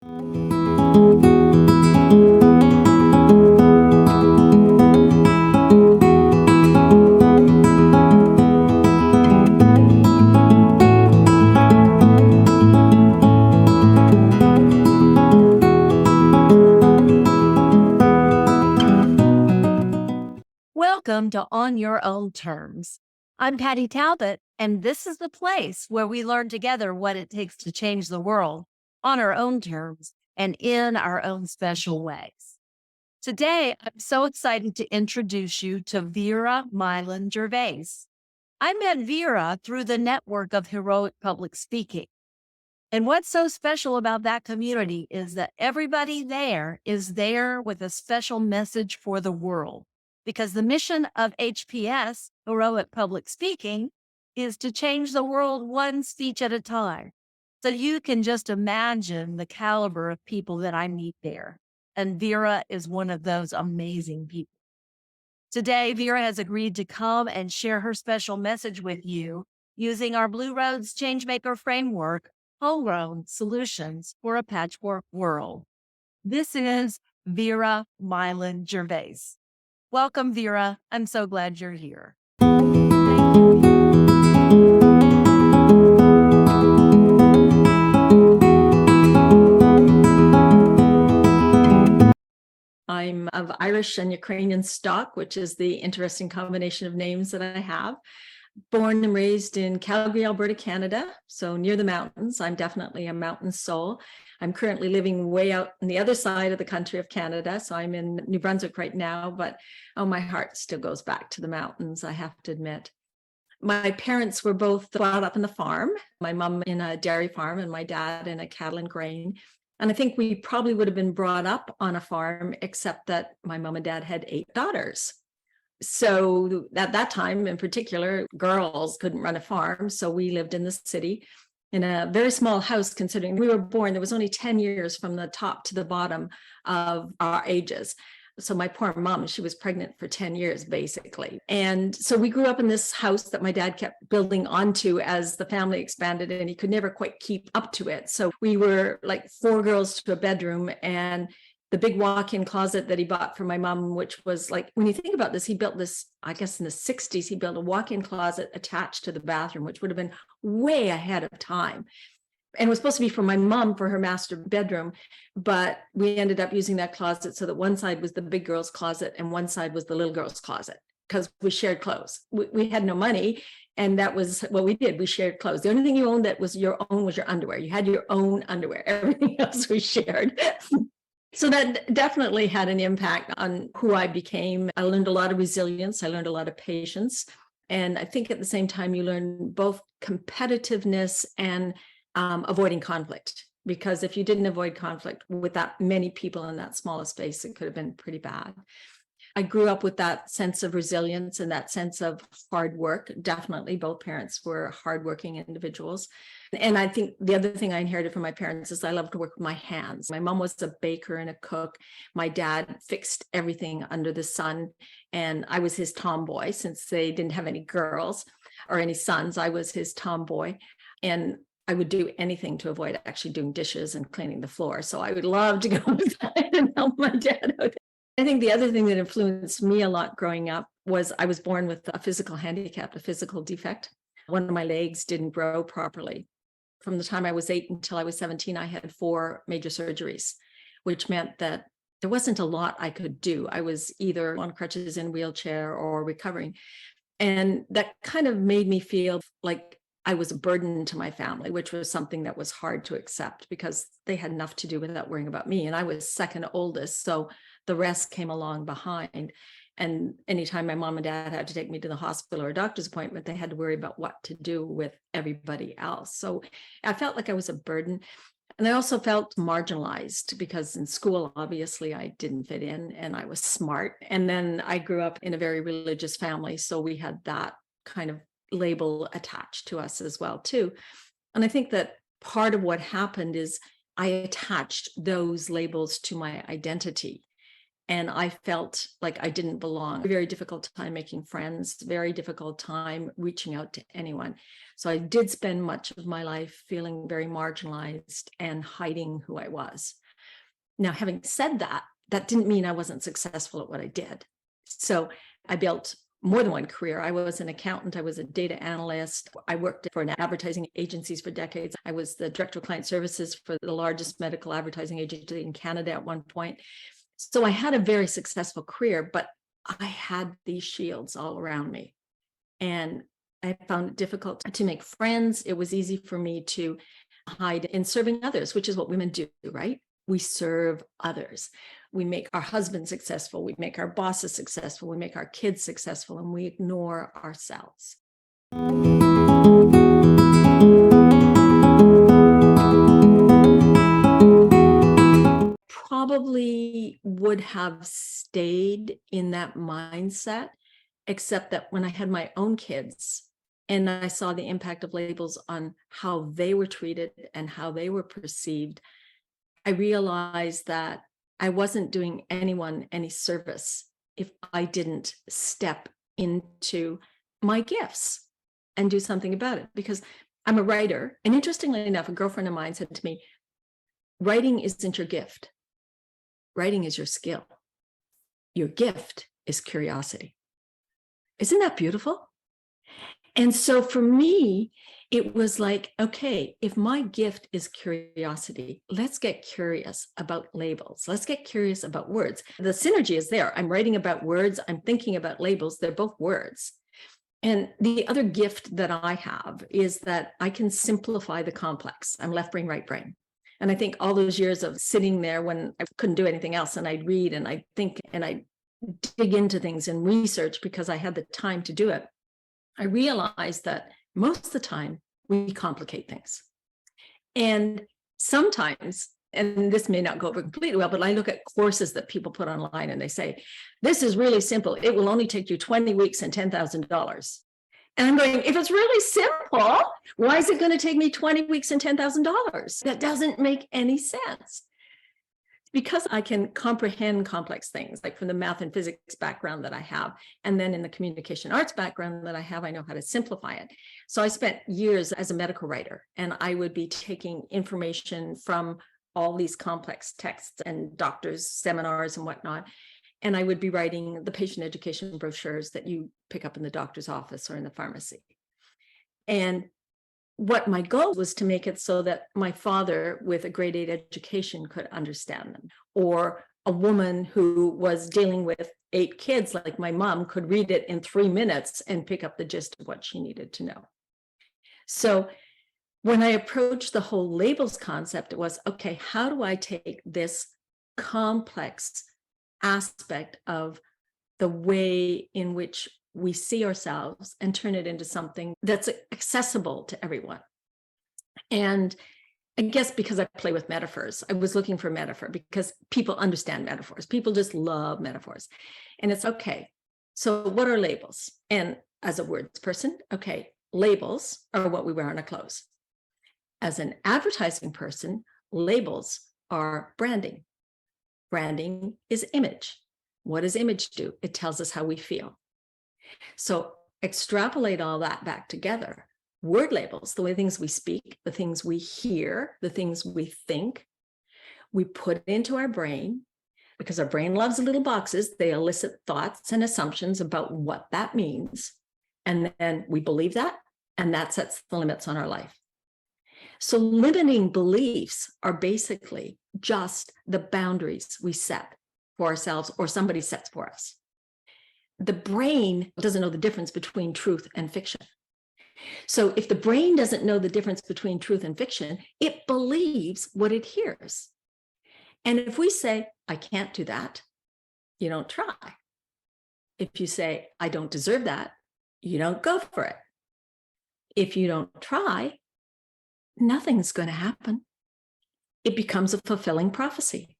Welcome to On Your Own Terms. I'm Patty Talbot, and this is the place where we learn together what it takes to change the world on our own terms and in our own special ways. Today, I'm so excited to introduce you to Vera Milan Gervais. I met Vera through the network of Heroic Public Speaking. And what's so special about that community is that everybody there is there with a special message for the world. Because the mission of HPS, Heroic Public Speaking, is to change the world one speech at a time. So you can just imagine the caliber of people that I meet there. And Vera is one of those amazing people. Today, Vera has agreed to come and share her special message with you using our Blue Roads Changemaker framework, Homegrown Solutions for a Patchwork World. This is Vera Milan Gervais. Welcome, Vera. I'm so glad you're here. Thank you, I'm of Irish and Ukrainian stock, which is the interesting combination of names that I have. Born and raised in Calgary, Alberta, Canada, so near the mountains. I'm definitely a mountain soul. I'm currently living way out on the other side of the country of Canada, so I'm in New Brunswick right now, but my heart still goes back to the mountains, I have to admit. My parents were both brought up in the farm, my mom in a dairy farm and my dad in a cattle and grain. And I think we probably would have been brought up on a farm, except that my mom and dad had 8 daughters. So at that time in particular, girls couldn't run a farm. So we lived in the city in a very small house, considering we were born. There was only 10 years from the top to the bottom of our ages. So my poor mom, she was pregnant for 10 years, basically. And so we grew up in this house that my dad kept building onto as the family expanded, and he could never quite keep up to it. So we were like 4 girls to a bedroom, and the big walk-in closet that he bought for my mom, which was like, when you think about this, he built this, I guess in the 60s, he built a walk-in closet attached to the bathroom, which would have been way ahead of time. And it was supposed to be for my mom for her master bedroom, but we ended up using that closet so that one side was the big girl's closet and one side was the little girl's closet, because we shared clothes. We had no money, and that was what we did. We shared clothes. The only thing you owned that was your own was your underwear. You had your own underwear. Everything else we shared. So that definitely had an impact on who I became. I learned a lot of resilience. I learned a lot of patience. And I think at the same time, you learn both competitiveness and avoiding conflict. Because if you didn't avoid conflict with that many people in that small space, it could have been pretty bad. I grew up with that sense of resilience and that sense of hard work. Definitely, both parents were hardworking individuals. And I think the other thing I inherited from my parents is I love to work with my hands. My mom was a baker and a cook. My dad fixed everything under the sun. And I was his tomboy, since they didn't have any girls or any sons. I was his tomboy. And I would do anything to avoid actually doing dishes and cleaning the floor. So I would love to go outside and help my dad out. I think the other thing that influenced me a lot growing up was I was born with a physical handicap, a physical defect. One of my legs didn't grow properly. From the time I was 8 until I was 17, I had 4 major surgeries, which meant that there wasn't a lot I could do. I was either on crutches, in a wheelchair, or recovering. And that kind of made me feel like I was a burden to my family, which was something that was hard to accept because they had enough to do without worrying about me. And I was second oldest, so the rest came along behind. And anytime my mom and dad had to take me to the hospital or a doctor's appointment, they had to worry about what to do with everybody else. So I felt like I was a burden. And I also felt marginalized because in school, obviously, I didn't fit in and I was smart. And then I grew up in a very religious family. So we had that kind of label attached to us as well, too. And I think that part of what happened is I attached those labels to my identity. And I felt like I didn't belong. Very difficult time making friends, very difficult time reaching out to anyone. So I did spend much of my life feeling very marginalized and hiding who I was. Now, having said that, that didn't mean I wasn't successful at what I did. So I built more than one career. I was an accountant. I was a data analyst. I worked for advertising agencies for decades. I was the director of client services for the largest medical advertising agency in Canada at one point. So I had a very successful career, but I had these shields all around me. And I found it difficult to make friends. It was easy for me to hide in serving others, which is what women do, right? We serve others. We make our husbands successful. We make our bosses successful. We make our kids successful, and we ignore ourselves. Probably would have stayed in that mindset, except that when I had my own kids and I saw the impact of labels on how they were treated and how they were perceived, I realized that I wasn't doing anyone any service if I didn't step into my gifts and do something about it. Because I'm a writer. And interestingly enough, a girlfriend of mine said to me, writing isn't your gift. Writing is your skill. Your gift is curiosity. Isn't that beautiful? And so for me, it was like, okay, if my gift is curiosity, let's get curious about labels. Let's get curious about words. The synergy is there. I'm writing about words. I'm thinking about labels. They're both words. And the other gift that I have is that I can simplify the complex. I'm left brain, right brain. And I think all those years of sitting there when I couldn't do anything else, and I'd read and I'd think and I'd dig into things and research because I had the time to do it, I realized that most of the time we complicate things. And sometimes, and this may not go over completely well, but I look at courses that people put online and they say, this is really simple. It will only take you 20 weeks and $10,000. And I'm going, if it's really simple, why is it going to take me 20 weeks and $10,000? That doesn't make any sense. Because I can comprehend complex things, like from the math and physics background that I have, and then in the communication arts background that I have, I know how to simplify it. So I spent years as a medical writer, and I would be taking information from all these complex texts and doctors' seminars and whatnot, and I would be writing the patient education brochures that you pick up in the doctor's office or in the pharmacy. And what my goal was to make it so that my father with a grade 8 education could understand them, or a woman who was dealing with 8 kids like my mom could read it in 3 minutes and pick up the gist of what she needed to know. So when I approached the whole labels concept, it was, okay, how do I take this complex aspect of the way in which we see ourselves and turn it into something that's accessible to everyone? And I guess because I play with metaphors, I was looking for a metaphor because people understand metaphors. People just love metaphors. And it's okay. So what are labels? And as a words person, okay, labels are what we wear on our clothes. As an advertising person, labels are branding. Branding is image. What does image do? It tells us how we feel. So extrapolate all that back together. Word labels, the way things we speak, the things we hear, the things we think, we put into our brain because our brain loves little boxes. They elicit thoughts and assumptions about what that means. And then we believe that, and that sets the limits on our life. So limiting beliefs are basically just the boundaries we set for ourselves or somebody sets for us. The brain doesn't know the difference between truth and fiction. So if the brain doesn't know the difference between truth and fiction, it believes what it hears. And if we say, I can't do that, you don't try. If you say, I don't deserve that, you don't go for it. If you don't try, nothing's going to happen. It becomes a fulfilling prophecy.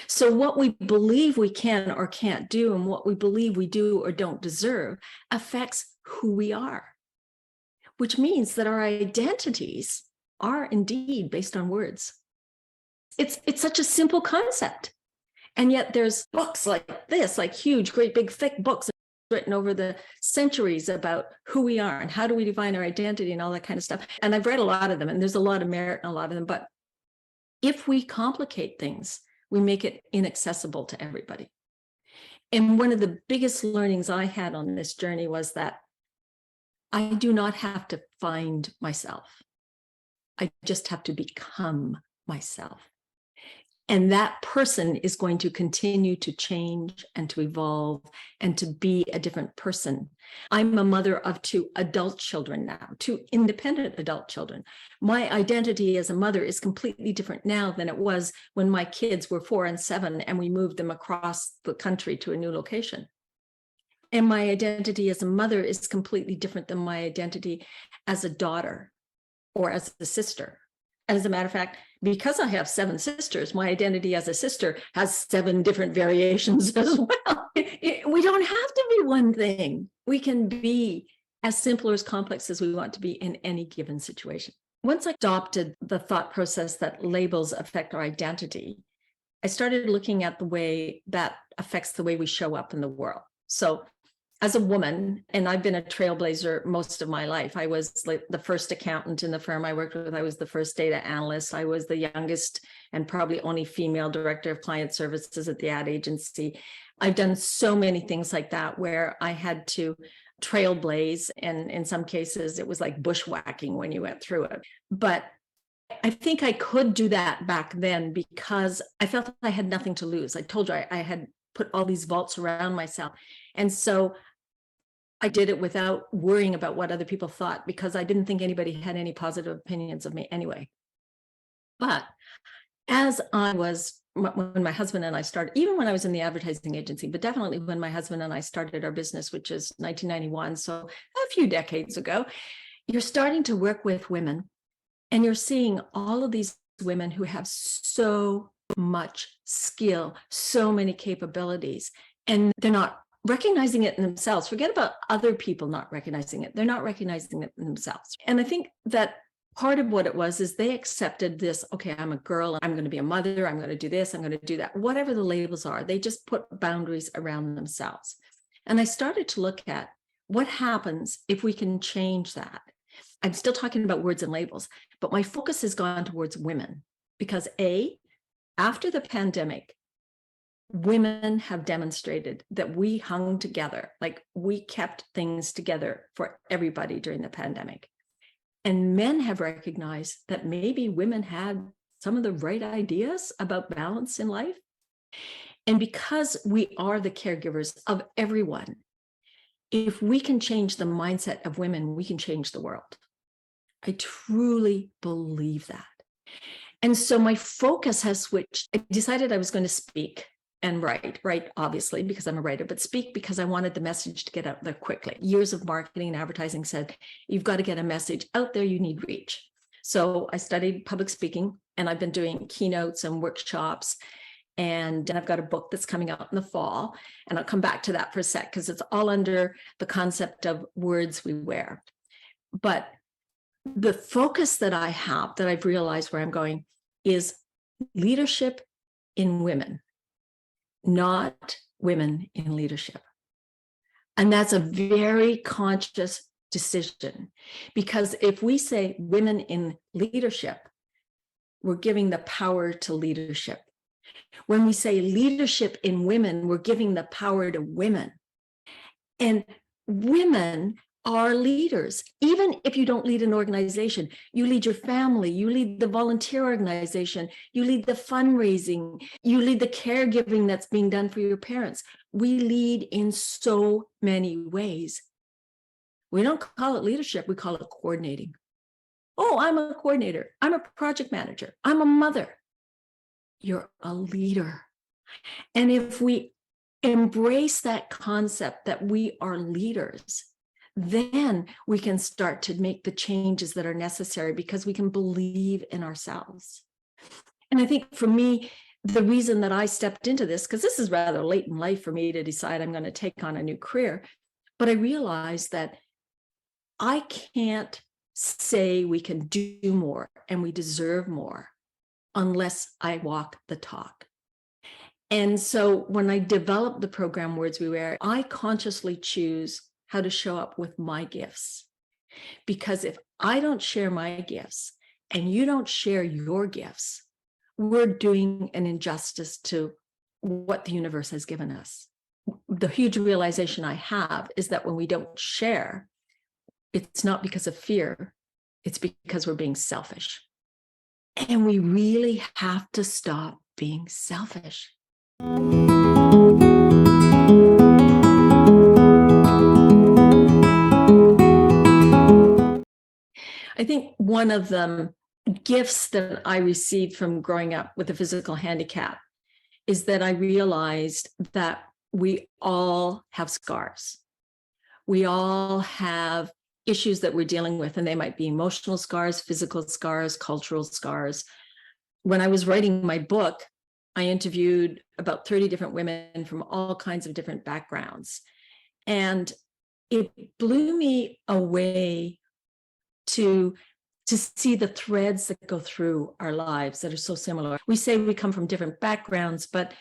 So what we believe we can or can't do and what we believe we do or don't deserve affects who we are, which means that our identities are indeed based on words. It's such a simple concept. And yet there's books like this, like huge, great, big, thick books written over the centuries about who we are and how do we define our identity and all that kind of stuff. And I've read a lot of them, and there's a lot of merit in a lot of them. But if we complicate things, we make it inaccessible to everybody. And one of the biggest learnings I had on this journey was that I do not have to find myself. I just have to become myself. And that person is going to continue to change and to evolve and to be a different person. I'm a mother of 2 adult children now, 2 independent adult children. My identity as a mother is completely different now than it was when my kids were 4 and 7 and we moved them across the country to a new location. And my identity as a mother is completely different than my identity as a daughter or as a sister. And as a matter of fact, because I have 7 sisters, my identity as a sister has 7 different variations as well. We don't have to be one thing. We can be as simple or as complex as we want to be in any given situation. Once I adopted the thought process that labels affect our identity, I started looking at the way that affects the way we show up in the world. So as a woman, and I've been a trailblazer most of my life. I was like the first accountant in the firm I worked with. I was the first data analyst. I was the youngest and probably only female director of client services at the ad agency. I've done so many things like that where I had to trailblaze. And in some cases, it was like bushwhacking when you went through it. But I think I could do that back then because I felt I had nothing to lose. I told you I had put all these vaults around myself. And so I did it without worrying about what other people thought because I didn't think anybody had any positive opinions of me anyway. But as I was, when my husband and I started, even when I was in the advertising agency, but definitely when my husband and I started our business, which is 1991, so a few decades ago, you're starting to work with women and you're seeing all of these women who have so much skill, so many capabilities, and they're not recognizing it in themselves. Forget about other people not recognizing it. They're not recognizing it in themselves. And I think that part of what it was is they accepted this, okay, I'm a girl, I'm going to be a mother, I'm going to do this, I'm going to do that. Whatever the labels are, they just put boundaries around themselves. And I started to look at what happens if we can change that. I'm still talking about words and labels, but my focus has gone towards women because after the pandemic, women have demonstrated that we hung together, like we kept things together for everybody during the pandemic. And men have recognized that maybe women had some of the right ideas about balance in life. And because we are the caregivers of everyone, if we can change the mindset of women, we can change the world. I truly believe that. And so my focus has switched. I decided I was going to speak and write, obviously, because I'm a writer, but speak because I wanted the message to get out there quickly. Years of marketing and advertising said, you've got to get a message out there, you need reach. So I studied public speaking and I've been doing keynotes and workshops. And I've got a book that's coming out in the fall. And I'll come back to that for a sec because it's all under the concept of Wordz We Wear. But the focus that I have, that I've realized where I'm going, is leadership in women, not women in leadership. And that's a very conscious decision, because if we say women in leadership, we're giving the power to leadership. When we say leadership in women, we're giving the power to women. And women are leaders. Even if you don't lead an organization, you lead your family, you lead the volunteer organization, you lead the fundraising, you lead the caregiving that's being done for your parents. We lead in so many ways. We don't call it leadership, we call it coordinating. Oh, I'm a coordinator. I'm a project manager. I'm a mother. You're a leader. And if we embrace that concept that we are leaders, then we can start to make the changes that are necessary because we can believe in ourselves. And I think for me, the reason that I stepped into this, because this is rather late in life for me to decide I'm going to take on a new career, but I realized that I can't say we can do more and we deserve more unless I walk the talk. And so when I developed the program Wordz We Wear, I consciously choose how to show up with my gifts. Because if I don't share my gifts and you don't share your gifts, we're doing an injustice to what the universe has given us. The huge realization I have is that when we don't share, it's not because of fear, it's because we're being selfish. And we really have to stop being selfish. I think one of the gifts that I received from growing up with a physical handicap is that I realized that we all have scars. We all have issues that we're dealing with, and they might be emotional scars, physical scars, cultural scars. When I was writing my book, I interviewed about 30 different women from all kinds of different backgrounds. And it blew me away to see the threads that go through our lives that are so similar. We say we come from different backgrounds, but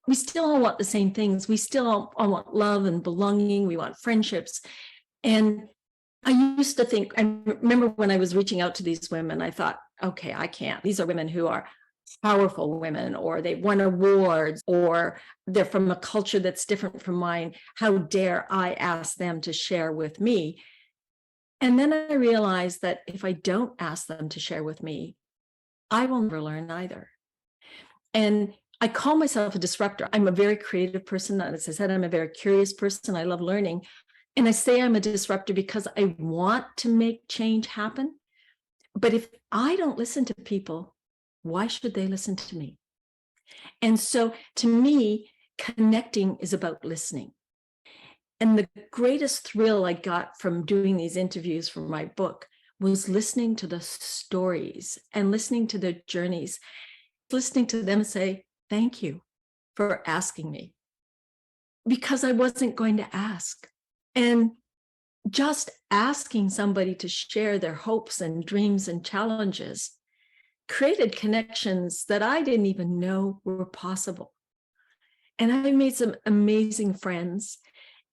we still all want the same things. We still all want love and belonging. We want friendships. And I used to think, I remember when I was reaching out to these women, I thought, okay, I can't. These are women who are powerful women, or they won awards, or they're from a culture that's different from mine. How dare I ask them to share with me? And then I realized that if I don't ask them to share with me, I will never learn either. And I call myself a disruptor. I'm a very creative person. As I said, I'm a very curious person. I love learning. And I say I'm a disruptor because I want to make change happen. But if I don't listen to people, why should they listen to me? And so to me, connecting is about listening. And the greatest thrill I got from doing these interviews for my book was listening to the stories and listening to their journeys, listening to them say, thank you for asking me, because I wasn't going to ask. And just asking somebody to share their hopes and dreams and challenges created connections that I didn't even know were possible. And I made some amazing friends.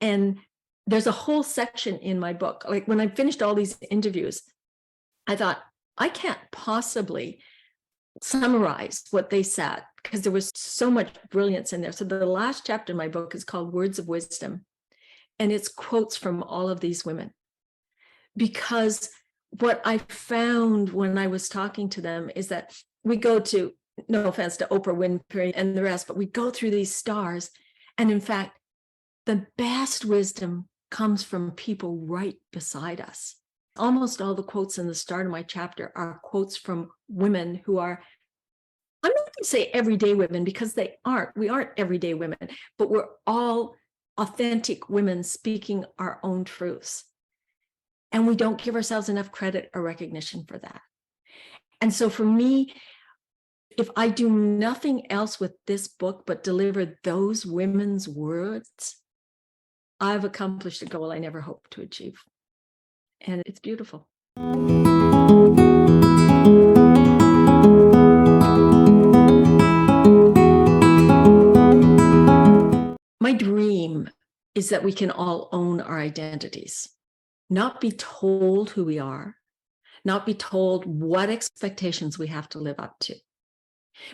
And there's a whole section in my book. Like when I finished all these interviews, I thought, I can't possibly summarize what they said because there was so much brilliance in there. So the last chapter in my book is called Words of Wisdom. And it's quotes from all of these women. Because what I found when I was talking to them is that we go to, no offense to Oprah Winfrey and the rest, but we go through these stars. And in fact, the best wisdom comes from people right beside us. Almost all the quotes in the start of my chapter are quotes from women who are, I'm not going to say everyday women because they aren't. We aren't everyday women, but we're all authentic women speaking our own truths. And we don't give ourselves enough credit or recognition for that. And so for me, if I do nothing else with this book but deliver those women's words, I've accomplished a goal I never hoped to achieve. And it's beautiful. My dream is that we can all own our identities, not be told who we are, not be told what expectations we have to live up to,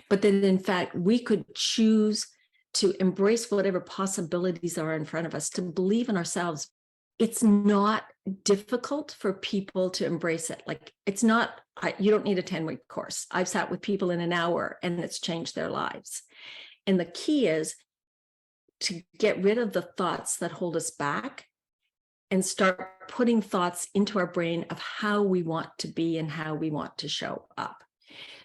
but that in fact we could choose to embrace whatever possibilities are in front of us, to believe in ourselves. It's not difficult for people to embrace it. Like it's not, you don't need a 10-week course. I've sat with people in an hour and it's changed their lives. And the key is to get rid of the thoughts that hold us back and start putting thoughts into our brain of how we want to be and how we want to show up.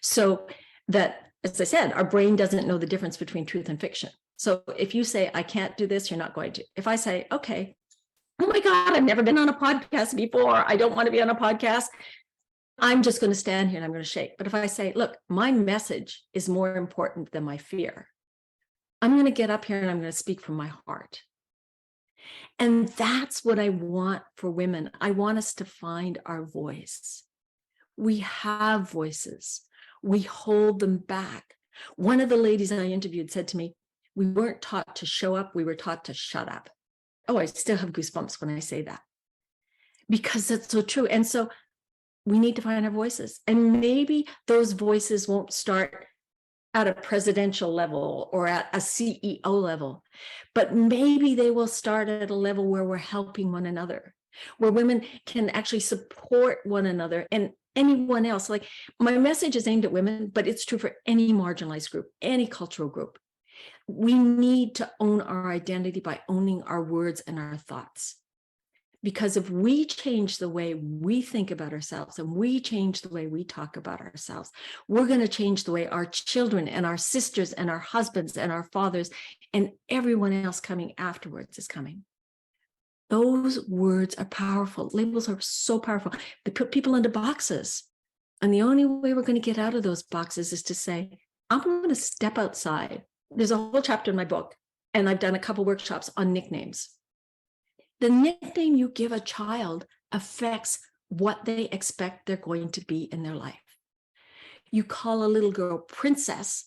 So that, as I said, our brain doesn't know the difference between truth and fiction. So if you say, I can't do this, you're not going to. If I say, okay, oh my God, I've never been on a podcast before, I don't want to be on a podcast, I'm just going to stand here and I'm going to shake. But if I say, look, my message is more important than my fear, I'm going to get up here and I'm going to speak from my heart. And that's what I want for women. I want us to find our voice. We have voices. We hold them back. One of the ladies I interviewed said to me, We weren't taught to show up. We were taught to shut up. Oh, I still have goosebumps when I say that, because that's so true. And so we need to find our voices. And maybe those voices won't start at a presidential level or at a CEO level, but maybe they will start at a level where we're helping one another, where women can actually support one another and anyone else. Like, my message is aimed at women, but it's true for any marginalized group, any cultural group. We need to own our identity by owning our words and our thoughts. Because if we change the way we think about ourselves and we change the way we talk about ourselves, we're going to change the way our children and our sisters and our husbands and our fathers and everyone else coming afterwards is coming. Those words are powerful. Labels are so powerful. They put people into boxes. And the only way we're going to get out of those boxes is to say, I'm going to step outside. There's a whole chapter in my book, and I've done a couple workshops on nicknames. The nickname you give a child affects what they expect they're going to be in their life. You call a little girl princess,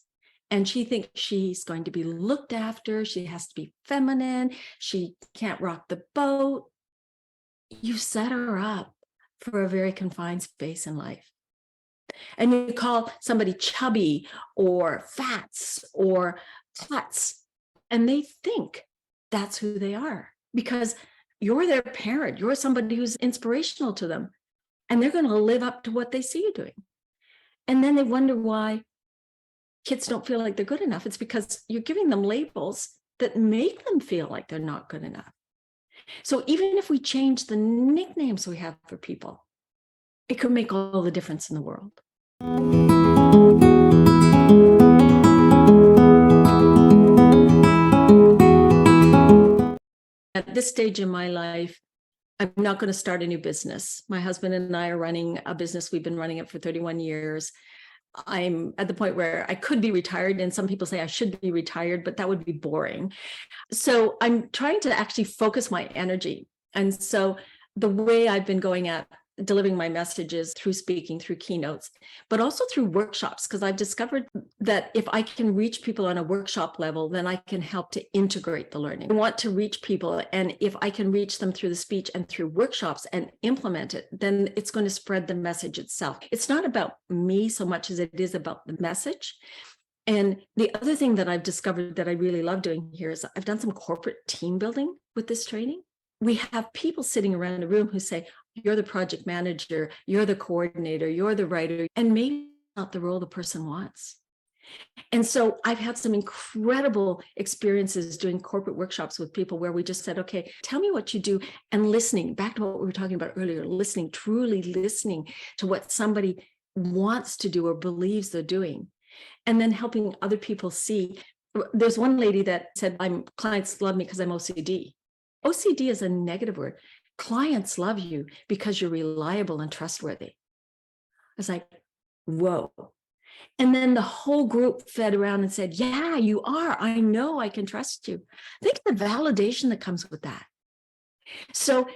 and she thinks she's going to be looked after. She has to be feminine. She can't rock the boat. You set her up for a very confined space in life. And you call somebody chubby or fats or tuts, and they think that's who they are because you're their parent. You're somebody who's inspirational to them, and they're going to live up to what they see you doing. And then they wonder why kids don't feel like they're good enough. It's because you're giving them labels that make them feel like they're not good enough. So even if we change the nicknames we have for people, it could make all the difference in the world. At this stage in my life, I'm not going to start a new business. My husband and I are running a business. We've been running it for 31 years. I'm at the point where I could be retired, and some people say I should be retired, but that would be boring. So I'm trying to actually focus my energy. And so the way I've been going at delivering my messages through speaking, through keynotes, but also through workshops, because I've discovered that if I can reach people on a workshop level, then I can help to integrate the learning. I want to reach people, and if I can reach them through the speech and through workshops and implement it, then it's going to spread the message itself. It's not about me so much as it is about the message. And the other thing that I've discovered that I really love doing here is I've done some corporate team building with this training. We have people sitting around a room who say, you're the project manager, you're the coordinator, you're the writer, and maybe not the role the person wants. And so I've had some incredible experiences doing corporate workshops with people where we just said, okay, tell me what you do, and listening, back to what we were talking about earlier, listening, truly listening to what somebody wants to do or believes they're doing, and then helping other people see. There's one lady that said, clients love me because I'm OCD. OCD is a negative word. Clients love you because you're reliable and trustworthy. I was like, whoa. And then the whole group fed around and said, yeah, you are. I know I can trust you. Think of the validation that comes with that. So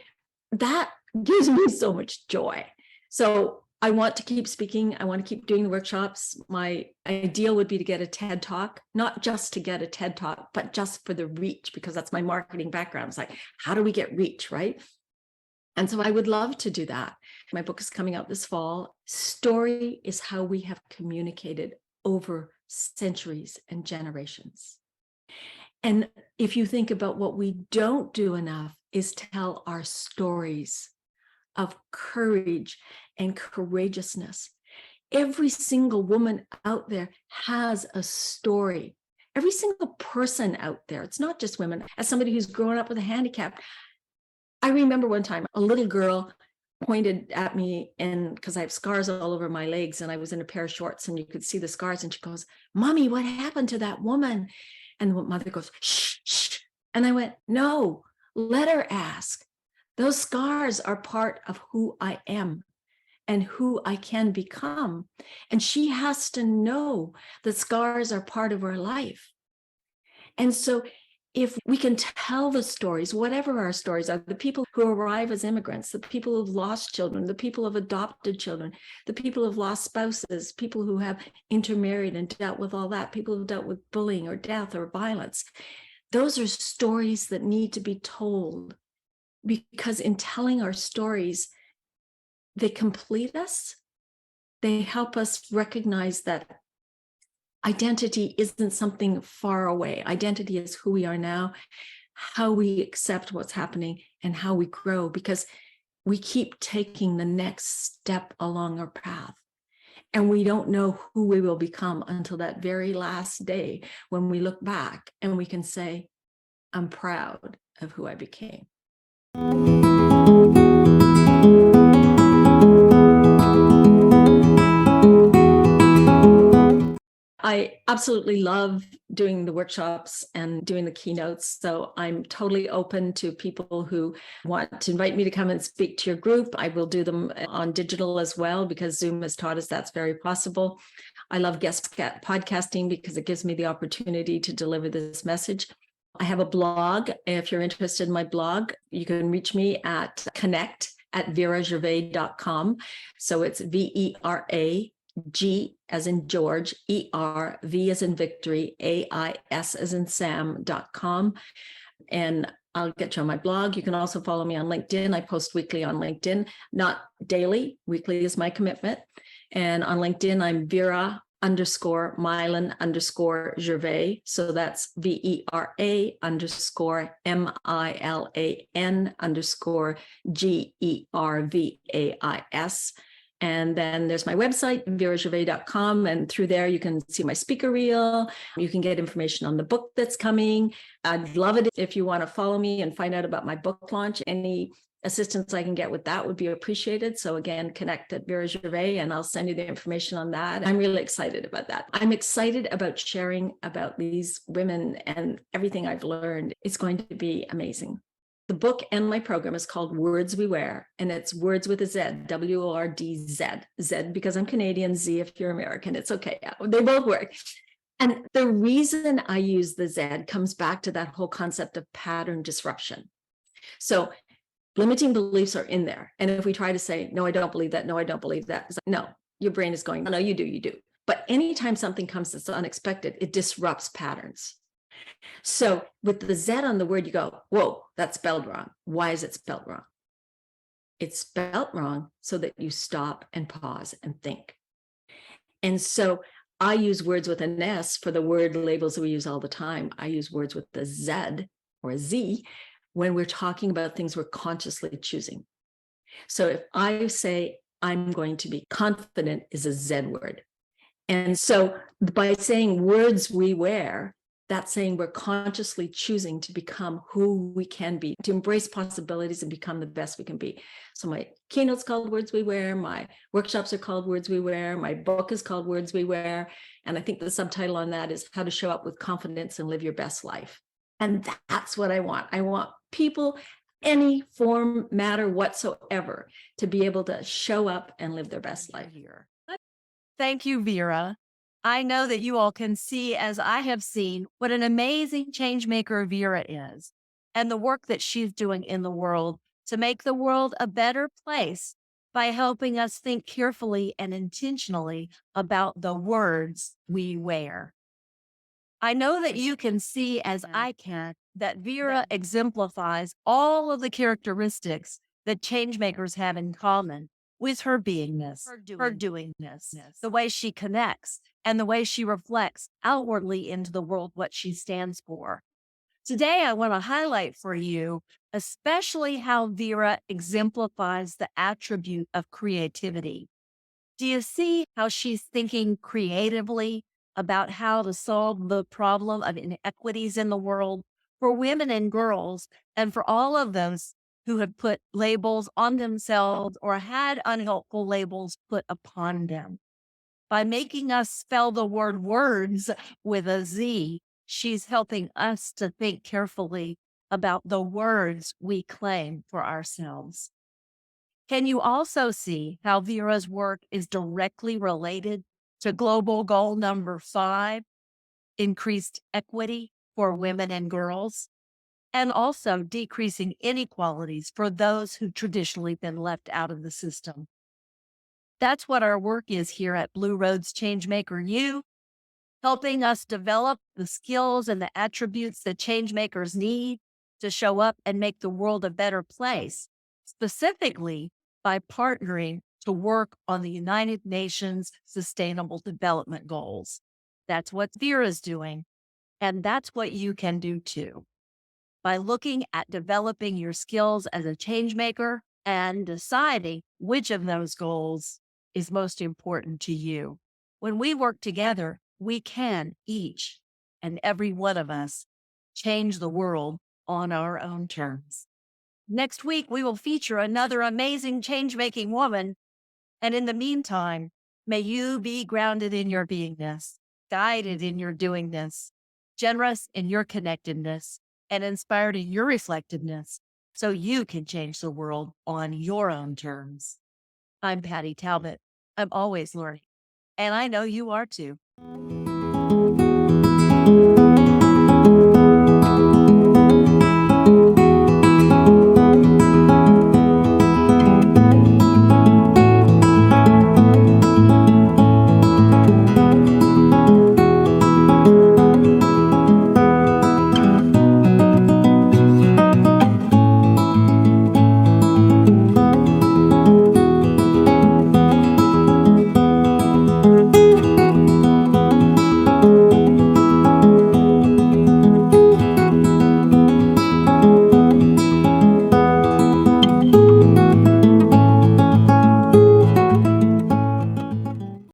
that gives me so much joy. So I want to keep speaking. I want to keep doing the workshops. My ideal would be to get a TED Talk, not just to get a TED Talk, but just for the reach, because that's my marketing background. It's like, how do we get reach, right? And so I would love to do that. My book is coming out this fall. Story is how we have communicated over centuries and generations. And if you think about what we don't do enough is tell our stories of courage and courageousness. Every single woman out there has a story. Every single person out there. It's not just women. As somebody who's grown up with a handicap, I remember one time a little girl pointed at me, and because I have scars all over my legs, and I was in a pair of shorts and you could see the scars, and she goes, Mommy, what happened to that woman? And the mother goes, shh, shh. And I went, no, let her ask. Those scars are part of who I am and who I can become. And she has to know that scars are part of her life. And so if we can tell the stories, whatever our stories are, the people who arrive as immigrants, the people who've lost children, the people who've adopted children, the people who've lost spouses, people who have intermarried and dealt with all that, people who've dealt with bullying or death or violence. Those are stories that need to be told, because in telling our stories, they complete us. They help us recognize that identity isn't something far away. Identity is who we are now, how we accept what's happening, and how we grow, because we keep taking the next step along our path. And we don't know who we will become until that very last day when we look back and we can say, I'm proud of who I became. I absolutely love doing the workshops and doing the keynotes. So I'm totally open to people who want to invite me to come and speak to your group. I will do them on digital as well, because Zoom has taught us that's very possible. I love guest podcasting because it gives me the opportunity to deliver this message. I have a blog. If you're interested in my blog, you can reach me at connect@veragervais.com. So it's VERA G as in George, ER, V as in Victory, AIS as in Sam.com. And I'll get you on my blog. You can also follow me on LinkedIn. I post weekly on LinkedIn, not daily. Weekly is my commitment. And on LinkedIn, I'm Vera_Milan_Gervais. So that's VERA_MILAN_GERVAIS. And then there's my website, veragervais.com. And through there, you can see my speaker reel. You can get information on the book that's coming. I'd love it if you want to follow me and find out about my book launch. Any assistance I can get with that would be appreciated. So again, connect at Vera Gervais and I'll send you the information on that. I'm really excited about that. I'm excited about sharing about these women and everything I've learned. It's going to be amazing. The book and my program is called Wordz We Wear, and it's words with a Z, WORDZ. Z because I'm Canadian, Z if you're American. It's okay. They both work. And the reason I use the Z comes back to that whole concept of pattern disruption. So limiting beliefs are in there. And if we try to say, no, I don't believe that. No, I don't believe that. It's like, no, your brain is going, no, you do, you do. But anytime something comes that's unexpected, it disrupts patterns. So with the Z on the word, you go, whoa, that's spelled wrong. Why is it spelled wrong? It's spelled wrong so that you stop and pause and think. And so I use words with an S for the word labels that we use all the time. I use words with the Z or a Z when we're talking about things we're consciously choosing. So if I say I'm going to be confident is a Z word. And so by saying words we wear, that's saying we're consciously choosing to become who we can be, to embrace possibilities and become the best we can be. So my keynote's called Wordz We Wear. My workshops are called Wordz We Wear. My book is called Wordz We Wear. And I think the subtitle on that is How to Show Up with Confidence and Live Your Best Life. And that's what I want. I want people, any form, matter whatsoever, to be able to show up and live their best life. Thank you, Vera. I know that you all can see, as I have seen, what an amazing change maker Vera is and the work that she's doing in the world to make the world a better place by helping us think carefully and intentionally about the words we wear. I know that you can see, as I can, that Vera exemplifies all of the characteristics that change makers have in common with her beingness, her doingness, the way she connects, and the way she reflects outwardly into the world what she stands for. Today, I want to highlight for you especially how Vera exemplifies the attribute of creativity. Do you see how she's thinking creatively about how to solve the problem of inequities in the world for women and girls, and for all of those who have put labels on themselves or had unhelpful labels put upon them? By making us spell the word words with a Z, she's helping us to think carefully about the words we claim for ourselves. Can you also see how Vera's work is directly related to global goal number 5, increased equity for women and girls, and also decreasing inequalities for those who've traditionally been left out of the system. That's what our work is here at Blue Road's Changemaker U, helping us develop the skills and the attributes that changemakers need to show up and make the world a better place, specifically by partnering to work on the United Nations Sustainable Development Goals. That's what Vera's doing, and that's what you can do too. By looking at developing your skills as a change maker and deciding which of those goals is most important to you. When we work together, we can each and every one of us change the world on our own terms. Next week, we will feature another amazing change making woman. And in the meantime, may you be grounded in your beingness, guided in your doingness, generous in your connectedness, and inspired in your reflectiveness so you can change the world on your own terms. I'm Patty Talbot. I'm always learning, and I know you are too.